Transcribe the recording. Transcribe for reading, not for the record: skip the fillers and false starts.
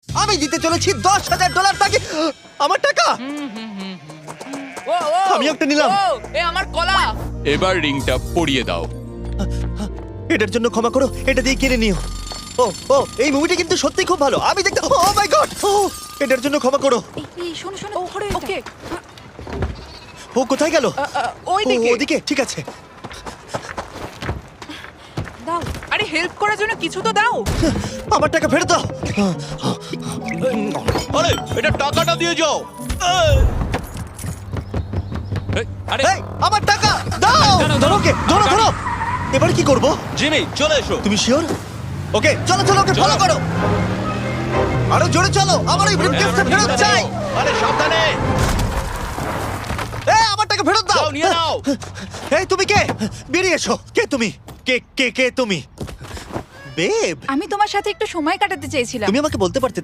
আমি দিতে চলেছি $10,000 তাকে। আমার টাকা। ও ও আমি একটা নিলাম। ও, এ আমার কলা। এবার রিংটা পরিয়ে দাও। এটার জন্য ক্ষমা করো, এটা দিয়ে কিনে নিও। ও ও, এই মুভিটা কিন্তু সত্যি খুব ভালো। আমি দেখতে, ও মাই গড, ও এটার জন্য ক্ষমা করো। এই শোনো শোনো, ওকে ও কোথায় গেল? ওই দিকে। ওদিকে, ঠিক আছে। দাও। আরে হেল্প করার জন্য কিছু তো দাও। আমার টাকা ফেরত দাও। আরে এটা টাকাটা দিয়ে যাও। আরে এই, আমার টাকা দাও। দাঁড়াও, দাঁড়াও। ওকে, ধরো ধরো। এবার কি করব? জিমি চলে এসো। তুমি শিওর? ওকে, চলো চলো, ওকে ফলো করো। আরো জোরে চলো, আমার এই ব্রিফকেসটা ফেরত চাই। আরে সাবধানে। এই, আমার টাকা ফেরত দাও। যাও নিয়ে নাও। এই, তুমি কে? বেরিয়ে এসো। কে তুমি? কে তুমি? বেব, আমি তোমার সাথে একটু সময় কাটাতে চেয়েছিলাম। তুমি আমাকে বলতে পারতে